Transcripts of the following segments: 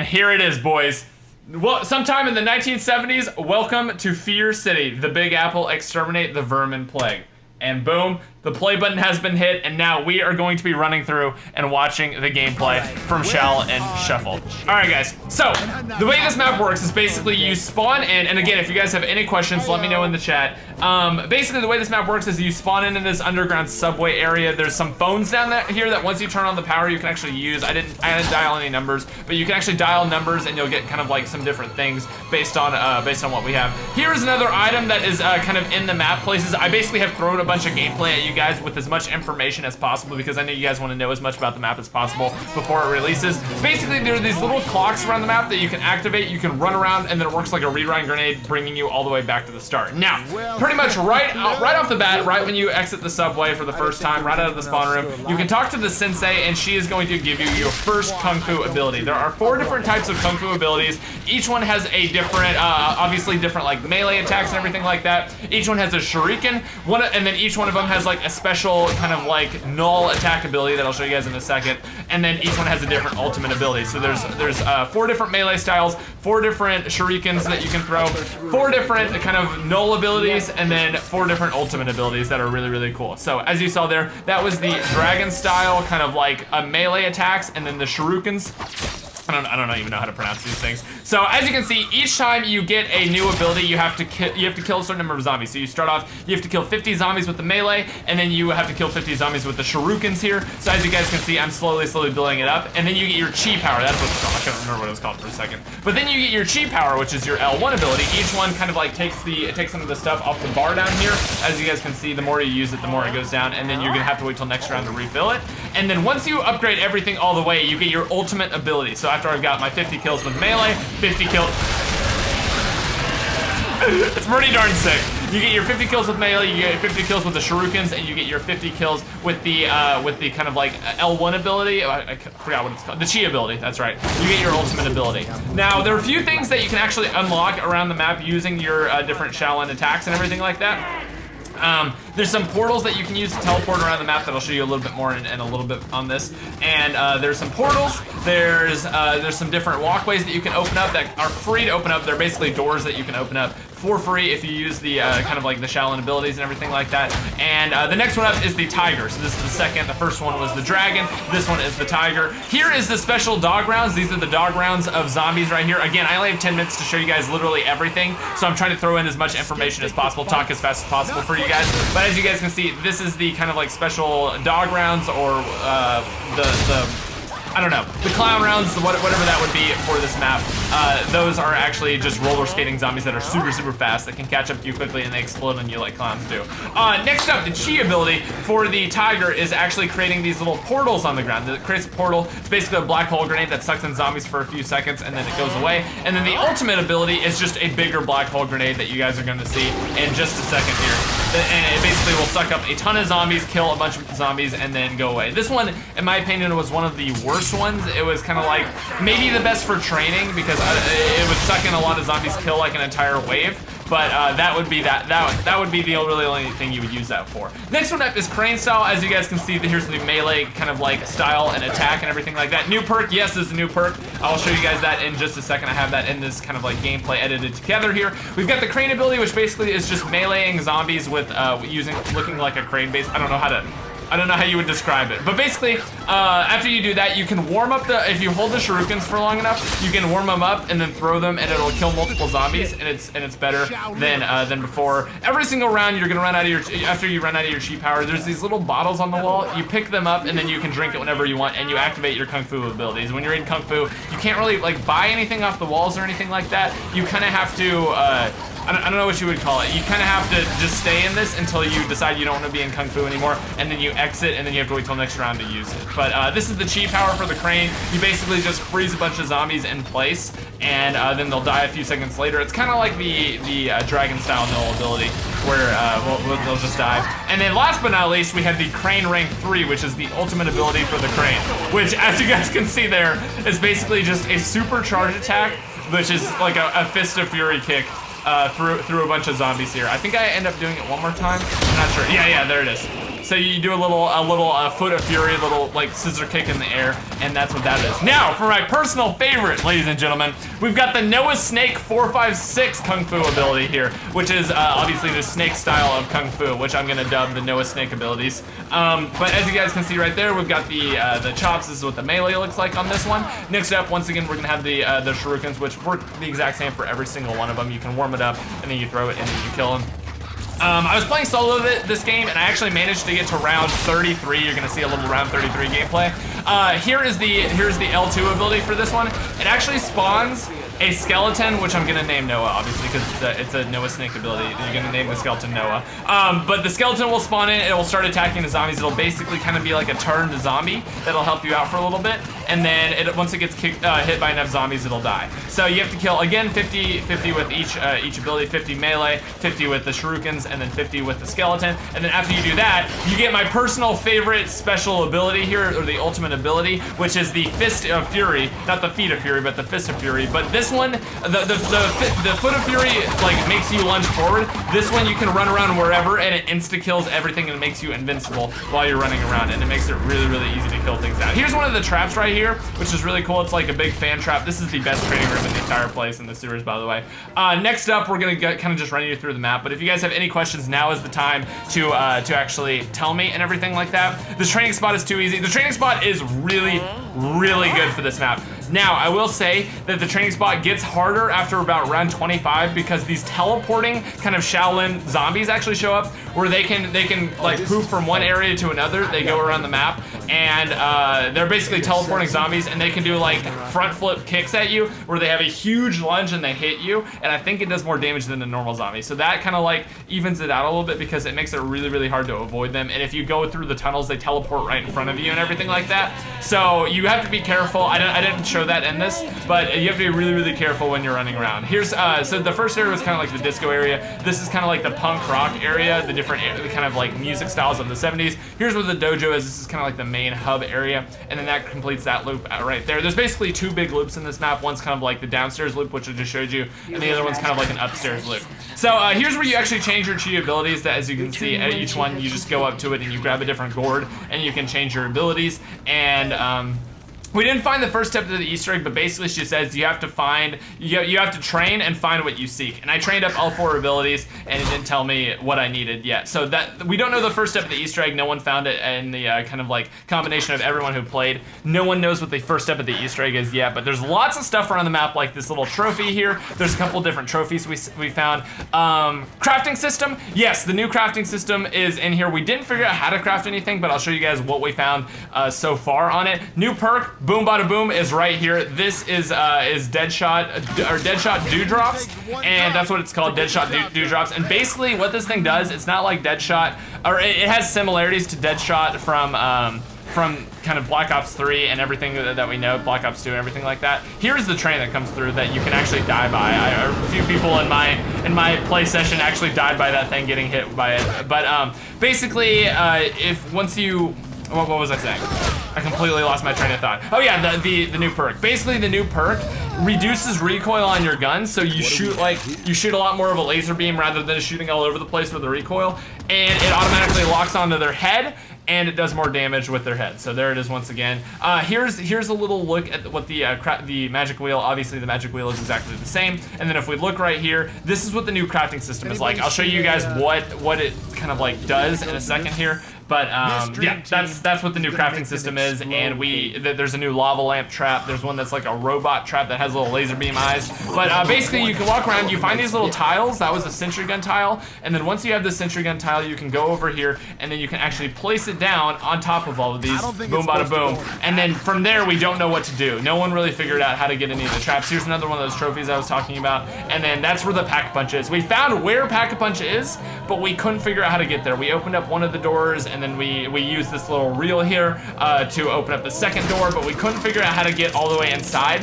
And here it is, boys. Well, sometime in the 1970s, welcome to Fear City, the Big Apple, exterminate the vermin plague. And boom, the play button has been hit, and now we are going to be running through and watching the gameplay from Shal and Shuffle. Alright guys, so the way this map works is basically you spawn in, and again, if you guys have any questions, let me know in the chat. Basically the way this map works is you spawn in this underground subway area. There's some phones down here that once you turn on the power, you can actually use. I didn't dial any numbers, but you can actually dial numbers and you'll get kind of like some different things based on what we have. Here's another item that is kind of in the map places. I basically have thrown a bunch of gameplay at you guys with as much information as possible because I know you guys want to know as much about the map as possible before it releases. Basically, there are these little clocks around the map that you can activate. You can run around, and then it works like a rewind grenade, bringing you all the way back to the start. Now, pretty much right off the bat, right when you exit the subway for the first time, right out of the spawn room, you can talk to the sensei, and she is going to give you your first kung fu ability. There are 4 different types of kung fu abilities. Each one has a different, obviously different like melee attacks and everything like that. Each one has a shuriken, and then each one of them has like a special kind of like null attack ability that I'll show you guys in a second, and then each one has a different ultimate ability. So there's 4 different melee styles, 4 different shurikens that you can throw, 4 different kind of null abilities, and then 4 different ultimate abilities that are really, really cool. So as you saw there, that was the dragon style kind of like a melee attacks, and then the shurikens. I don't even know how to pronounce these things. So as you can see, each time you get a new ability, you have to kill a certain number of zombies. So you start off, you have to kill 50 zombies with the melee, and then you have to kill 50 zombies with the shurikens here. So as you guys can see, I'm slowly building it up, and then you get your chi power. That's what it's called. I can't remember what it's called for a second. But then you get your chi power, which is your L1 ability. Each one kind of like takes some of the stuff off the bar down here. As you guys can see, the more you use it, the more it goes down, and then you're gonna have to wait till next round to refill it. And then once you upgrade everything all the way, you get your ultimate ability. So after I've got my 50 kills with melee, 50 kills. It's pretty darn sick. You get your 50 kills with melee, you get 50 kills with the shurikens, and you get your 50 kills with the kind of like L1 ability. I forgot what it's called. The chi ability, that's right. You get your ultimate ability. Now, there are a few things that you can actually unlock around the map using your different Shaolin attacks and everything like that. There's some portals that you can use to teleport around the map that I'll show you a little bit more in a little bit on this. And there's some portals. There's some different walkways that you can open up that are free to open up. They're basically doors that you can open up for free if you use the kind of like the Shaolin abilities and everything like that. And the next one up is the tiger. So this is the second. The first one was the dragon. This one is the tiger. Here is the special dog rounds. These are the dog rounds of zombies right here. Again, I only have 10 minutes to show you guys literally everything, so I'm trying to throw in as much information as possible, talk as fast as possible for you guys. But as you guys can see, this is the kind of like special dog rounds, or I don't know, the clown rounds, whatever that would be for this map. Those are actually just roller skating zombies that are super, super fast, that can catch up to you quickly, and they explode on you like clowns do. Next up, the chi ability for the tiger is actually creating these little portals on the ground. It creates a portal. It's basically a black hole grenade that sucks in zombies for a few seconds, and then it goes away. And then the ultimate ability is just a bigger black hole grenade that you guys are going to see in just a second here. And it basically will suck up a ton of zombies, kill a bunch of zombies, and then go away. This one, in my opinion, was one of the worst ones. It was kind of like maybe the best for training because it would suck in a lot of zombies, kill like an entire wave. But that would be that would be the really only thing you would use that for. Next one up is crane style. As you guys can see, here's the melee kind of like style and attack and everything like that. New perk, yes, this is a new perk. I'll show you guys that in just a second. I have that in this kind of like gameplay edited together here. We've got the crane ability, which basically is just meleeing zombies with looking like a crane base. I don't know how you would describe it, but basically, after you do that, you can warm up if you hold the shurikens for long enough, you can warm them up and then throw them, and it'll kill multiple zombies, and it's better than before. Every single round, you're gonna run out of after you run out of your chi power, there's these little bottles on the wall. You pick them up, and then you can drink it whenever you want, and you activate your kung fu abilities. When you're in kung fu, you can't really like buy anything off the walls or anything like that. You kind of have to. I don't know what you would call it. You kind of have to just stay in this until you decide you don't want to be in Kung Fu anymore, and then you exit, and then you have to wait till next round to use it. But this is the chi power for the crane. You basically just freeze a bunch of zombies in place, and then they'll die a few seconds later. It's kind of like the dragon style null ability, where they'll just die. And then last but not least, we have the crane rank 3, which is the ultimate ability for the crane, which, as you guys can see there, is basically just a supercharged attack, which is like a fist of fury kick. Through a bunch of zombies here. I think I end up doing it one more time. I'm not sure. Yeah, there it is. So you do a little foot of fury, a little like scissor kick in the air, and that's what that is. Now, for my personal favorite, ladies and gentlemen, we've got the Noah Snake 456 Kung Fu ability here, which is obviously the snake style of Kung Fu, which I'm gonna dub the Noah Snake abilities. But as you guys can see right there, we've got the chops. This is what the melee looks like on this one. Next up, once again, we're gonna have the shurikens, which work the exact same for every single one of them. You can warm it up, and then you throw it, and then you kill them. I was playing solo this game, and I actually managed to get to round 33. You're gonna see a little round 33 gameplay. Here's the L2 ability for this one. It actually spawns a skeleton, which I'm gonna name Noah, obviously, because it's a Noah Snake ability. You're gonna name the skeleton Noah. But the skeleton will spawn in, it will start attacking the zombies. It'll basically kind of be like a turned zombie that'll help you out for a little bit. And then once it gets hit by enough zombies, it'll die. So you have to kill, again, 50 with each ability, 50 melee, 50 with the shurikens, and then 50 with the skeleton. And then after you do that, you get my personal favorite special ability here, or the ultimate ability, which is the Fist of Fury. Not the Feet of Fury, but the Fist of Fury. But this one, the Foot of Fury like makes you lunge forward. This one you can run around wherever, and it insta kills everything, and it makes you invincible while you're running around, and it makes it really, really easy to kill things out. Here's one of the traps right here, which is really cool. It's like a big fan trap. This is the best training room in the entire place in the sewers, by the way. Next up, we're gonna kind of just run you through the map, but if you guys have any questions, now is the time to actually tell me and everything like that. This training spot is too easy. The training spot is really, really good for this map. Now, I will say that the training spot gets harder after about round 25 because these teleporting kind of Shaolin zombies actually show up, where they can like poof from one area to another. They go around the map, and they're basically teleporting zombies, and they can do like front flip kicks at you, where they have a huge lunge and they hit you, and I think it does more damage than a normal zombie. So that kind of like evens it out a little bit because it makes it really, really hard to avoid them. And if you go through the tunnels, they teleport right in front of you and everything like that. So you have to be careful. I didn't show that in this, but you have to be really, really careful when you're running around. Here's so the first area was kind of like the disco area. This is kind of like the punk rock area, the different kind of like music styles of the 70s. Here's where the dojo is. This is kind of like the main hub area, and then that completes that loop right there. There's basically two big loops in this map. One's kind of like the downstairs loop, which I just showed you, and the other one's kind of like an upstairs loop. So here's where you actually change your chi abilities. That, as you can see, at each one you just go up to it and you grab a different gourd, and you can change your abilities. And we didn't find the first step to the Easter egg, but basically she says you have to find, you have to train and find what you seek. And I trained up all 4 abilities, and it didn't tell me what I needed yet. So that we don't know the first step of the Easter egg. No one found it in the kind of like combination of everyone who played. No one knows what the first step of the Easter egg is yet, but there's lots of stuff around the map, like this little trophy here. There's a couple different trophies we found. Crafting system. Yes, the new crafting system is in here. We didn't figure out how to craft anything, but I'll show you guys what we found so far on it. New perk. Boom Bada Boom is right here. This is Deadshot Dewdrops, and that's what it's called, Deadshot Dewdrops. And basically what this thing does, it's not like Deadshot, or it has similarities to Deadshot from kind of Black Ops 3 and everything that we know, Black Ops 2 and everything like that. Here's the train that comes through that you can actually die by. A few people in my play session actually died by that thing getting hit by it. But basically, if once you, what was I saying? I completely lost my train of thought. Oh yeah, the new perk. Basically, the new perk reduces recoil on your gun, so you shoot a lot more of a laser beam rather than shooting all over the place with the recoil, and it automatically locks onto their head, and it does more damage with their head. So there it is once again. Here's a little look at what the magic wheel. Obviously, the magic wheel is exactly the same. And then if we look right here, this is what the new crafting system is like. I'll show you guys what it kind of like does in a second here. But yeah, that's what the new crafting system is, and there's a new lava lamp trap. There's one that's like a robot trap that has little laser beam eyes. But basically, you can walk around. You find these little tiles. That was a sentry gun tile, and then once you have the sentry gun tile, you can go over here, and then you can actually place it down on top of all of these. Boom, bada, boom. And then from there, we don't know what to do. No one really figured out how to get any of the traps. Here's another one of those trophies I was talking about, and then that's where the Pack-a-Punch is. We found where Pack-a-Punch is, but we couldn't figure out how to get there. We opened up one of the doors, and then we used this little reel here to open up the second door, but we couldn't figure out how to get all the way inside.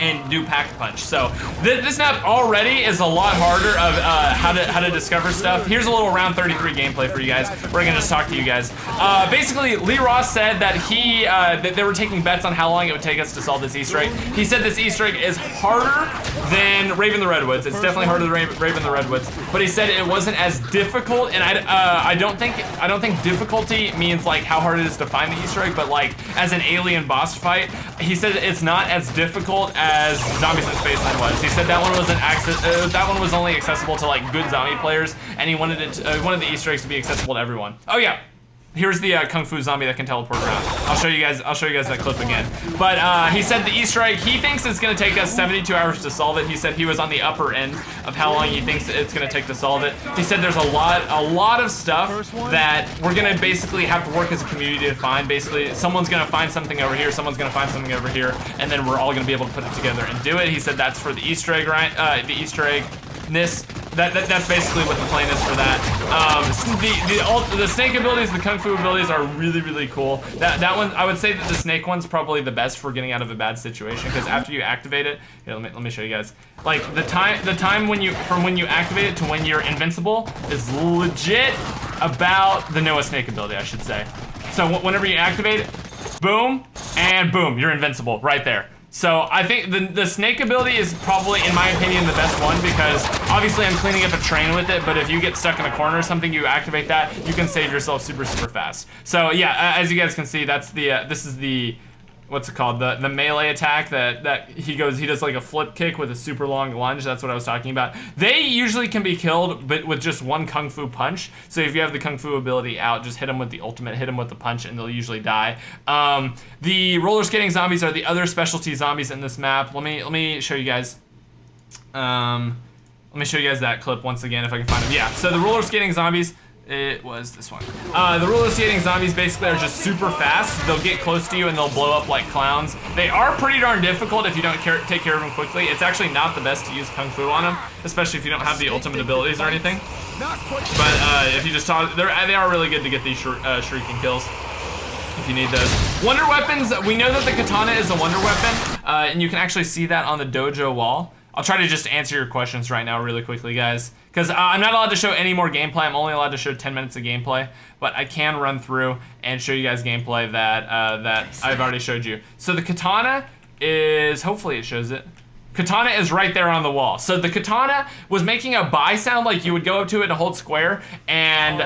and do pack punch. So this map already is a lot harder of how to discover stuff. Here's a little round 33 gameplay for you guys. We're gonna just talk to you guys. Basically, Lee Ross said that that they were taking bets on how long it would take us to solve this Easter egg. He said this Easter egg is harder than Raven the Redwoods. It's definitely harder than Raven the Redwoods. But he said it wasn't as difficult, and I don't think difficulty means like how hard it is to find the Easter egg, but like as an alien boss fight. He said it's not as difficult as Zombies in Spaceland was. He said that one was only accessible to like good zombie players, and he wanted the Easter eggs to be accessible to everyone. Oh yeah. Here's the Kung Fu zombie that can teleport around. I'll show you guys that clip again. But he said the Easter egg, he thinks it's gonna take us 72 hours to solve it. He said he was on the upper end of how long he thinks it's gonna take to solve it. He said there's a lot of stuff that we're gonna basically have to work as a community to find. Basically, someone's gonna find something over here, someone's gonna find something over here, and then we're all gonna be able to put it together and do it. He said that's for the Easter egg, right? The Easter egg-ness. That's basically what the plan is for that. The snake abilities, the kung fu abilities are really cool. That one, I would say that the snake one's probably the best for getting out of a bad situation, because after you activate it, here, let me show you guys. Like the time from when you activate it to when you're invincible is legit about the Noah snake ability, I should say. So whenever you activate it, boom and boom, you're invincible right there. So I think the snake ability is probably, in my opinion, the best one, because obviously I'm cleaning up a train with it, but if you get stuck in a corner or something, you activate that, you can save yourself super fast. So yeah, as you guys can see, that's the this is the, what's it called, the melee attack that he does like a flip kick with a super long lunge. That's what I was talking about. They usually can be killed but with just one kung fu punch. So if you have the kung fu ability out, just hit them with the ultimate, hit them with the punch, and they'll usually die. The roller skating zombies are the other specialty zombies in this map. Let me show you guys. Let me show you guys that clip once again if I can find them. Yeah, so the roller skating zombies, it was this one. The roller skating zombies basically are just super fast. They'll get close to you and they'll blow up like clowns. They are pretty darn difficult if you don't take care of them quickly. It's actually not the best to use Kung Fu on them, especially if you don't have the ultimate abilities or anything. But if you just talk, they are really good to get these shrieking kills if you need those. Wonder weapons, we know that the katana is a wonder weapon, and you can actually see that on the dojo wall. I'll try to just answer your questions right now really quickly, guys, because I'm not allowed to show any more gameplay. I'm only allowed to show 10 minutes of gameplay, but I can run through and show you guys gameplay that I've already showed you. So the katana is, hopefully it shows it. Katana is right there on the wall. So the katana was making a buy sound, like you would go up to it and hold square, and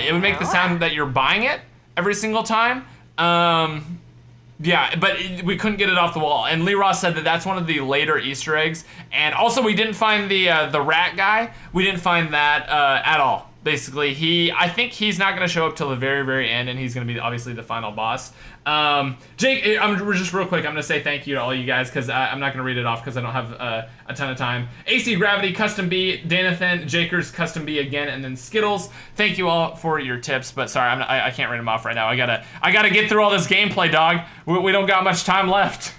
it would make the sound that you're buying it every single time. Yeah, but we couldn't get it off the wall. And Lee Ross said that that's one of the later Easter eggs. And also we didn't find the rat guy. We didn't find that at all. Basically, I think he's not gonna show up till the very end, and he's gonna be obviously the final boss. Jake, just real quick, I'm gonna say thank you to all you guys, because I'm not gonna read it off because I don't have a ton of time. AC Gravity, Custom B, Danathan, Jakers, Custom B again, and then Skittles. Thank you all for your tips, but sorry, I can't read them off right now. I gotta get through all this gameplay, dog. We don't got much time left.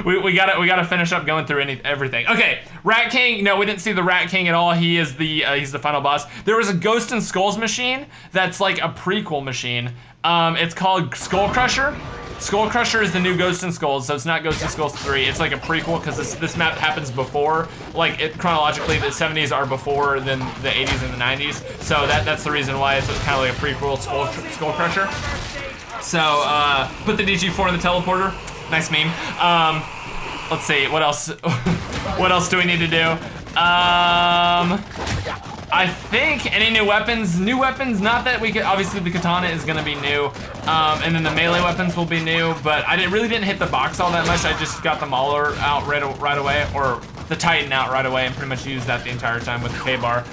we gotta finish up going through everything. Okay, Rat King. No, we didn't see the Rat King at all. He is he's the final boss. There was a Ghost and Skulls machine that's like a prequel machine. It's called Skull Crusher. Skull Crusher is the new Ghost and Skulls, so it's not Ghost and Skulls 3. It's like a prequel because this map happens before, like chronologically, the 70s are before than the 80s and the 90s. So that's the reason why it's kind of like a prequel Skull Crusher. So put the DG4 in the teleporter. Nice meme. Let's see, what else? What else do we need to do? I think any new weapons, not that we could, obviously the katana is gonna be new, and then the melee weapons will be new, but I really didn't hit the box all that much. I just got the Mauler out right away, or the Titan out right away, and pretty much used that the entire time with the K-bar.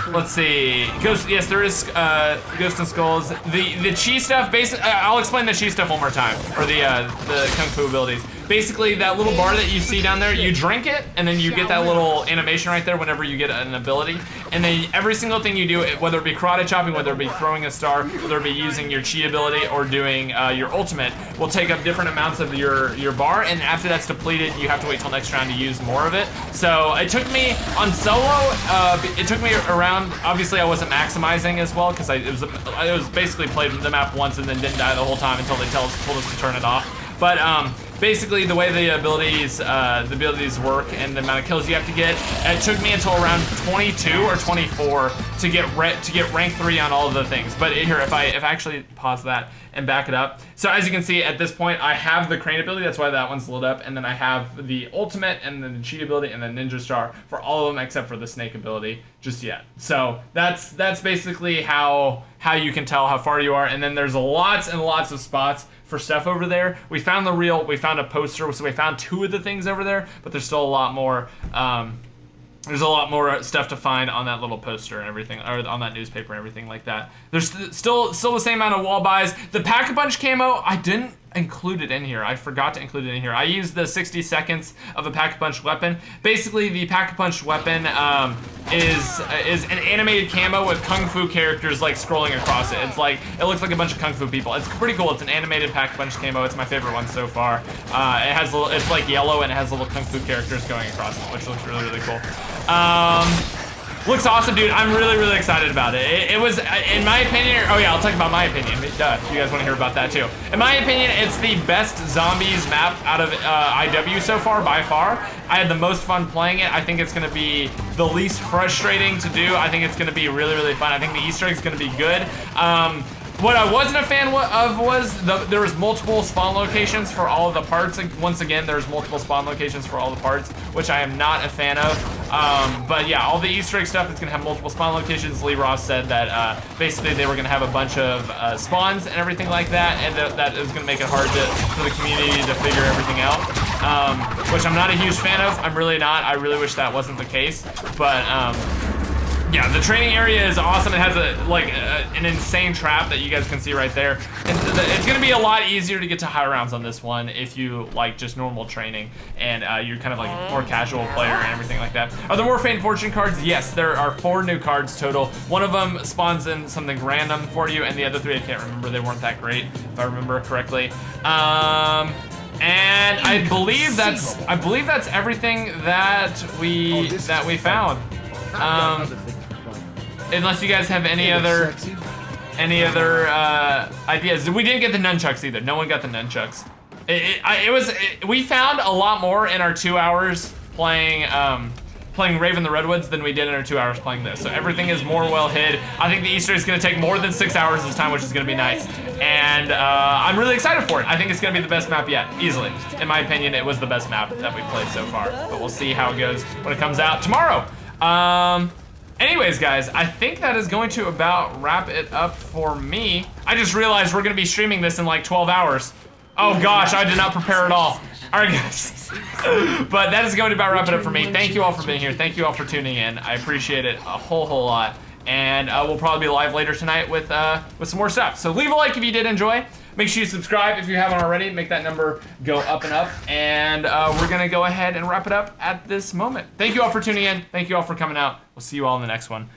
Let's see. Yes, there is Ghost and Skulls. The chi stuff. Basically, I'll explain the chi stuff one more time, or the kung fu abilities. Basically, that little bar that you see down there, you drink it, and then you get that little animation right there whenever you get an ability. And then every single thing you do, whether it be karate chopping, whether it be throwing a star, whether it be using your chi ability or doing your ultimate, will take up different amounts of your bar. And after that's depleted, you have to wait till next round to use more of it. So it took me on solo. It took me around. Obviously, I wasn't maximizing as well because I was basically played the map once and then didn't die the whole time until they told us to turn it off. But basically the way the abilities work and the amount of kills you have to get, it took me until around 22 or 24 to get rank 3 on all of the things. But here, if I actually pause that and back it up, so as you can see at this point, I have the crane ability. That's why that one's lit up, and then I have the ultimate, and then the cheat ability, and then ninja star for all of them except for the snake ability just yet. So that's basically how you can tell how far you are. And then there's lots and lots of spots for stuff over there. We found we found a poster, so we found 2 of the things over there, but there's still a lot more. There's a lot more stuff to find on that little poster and everything, or on that newspaper and everything like that. There's still the same amount of wall buys. The Pack-a-Punch camo, I didn't include it in here. I forgot to include it in here. I used the 60 seconds of a Pack-a-Punch weapon. Basically, the Pack-a-Punch weapon is an animated camo with kung fu characters like scrolling across it. It looks like a bunch of kung fu people. It's pretty cool. It's an animated Pack-a-Punch camo. It's my favorite one so far. It's like yellow and it has little kung fu characters going across it, which looks really, really cool. Looks awesome, dude. I'm really, really excited about it. It was, in my opinion, oh yeah, I'll talk about my opinion. Duh, you guys want to hear about that too. In my opinion, it's the best zombies map out of IW so far, by far. I had the most fun playing it. I think it's going to be the least frustrating to do. I think it's going to be really, really fun. I think the Easter egg is going to be good. What I wasn't a fan of was there was multiple spawn locations for all of the parts. Once again, there's multiple spawn locations for all the parts, which I am not a fan of. But yeah, all the Easter egg stuff is gonna have multiple spawn locations. Lee Ross said that basically they were gonna have a bunch of spawns and everything like that, and that is gonna make it hard for the community to figure everything out. Which I'm not a huge fan of. I'm really not. I really wish that wasn't the case. But yeah, the training area is awesome. It has an insane trap that you guys can see right there. And it's gonna be a lot easier to get to high rounds on this one if you like just normal training and you're kind of like a more casual player and everything like that. Are there more Fate and Fortune cards? Yes, there are 4 new cards total. One of them spawns in something random for you, and the other 3 I can't remember. They weren't that great, if I remember correctly. And I believe that's everything that we found. Unless you guys have any other ideas. We didn't get the nunchucks either. No one got the nunchucks. We found a lot more in our 2 hours playing Raven the Redwoods than we did in our 2 hours playing this. So everything is more well hid. I think the Easter egg is going to take more than 6 hours this time, which is going to be nice. And I'm really excited for it. I think it's going to be the best map yet, easily. In my opinion, it was the best map that we've played so far. But we'll see how it goes when it comes out tomorrow. Anyways, guys, I think that is going to about wrap it up for me. I just realized we're going to be streaming this in like 12 hours. Oh gosh, I did not prepare at all. All right, guys. But that is going to about wrap it up for me. Thank you all for being here. Thank you all for tuning in. I appreciate it a whole lot. And we'll probably be live later tonight with some more stuff. So leave a like if you did enjoy. Make sure you subscribe if you haven't already. Make that number go up and up. And we're going to go ahead and wrap it up at this moment. Thank you all for tuning in. Thank you all for coming out. We'll see you all in the next one.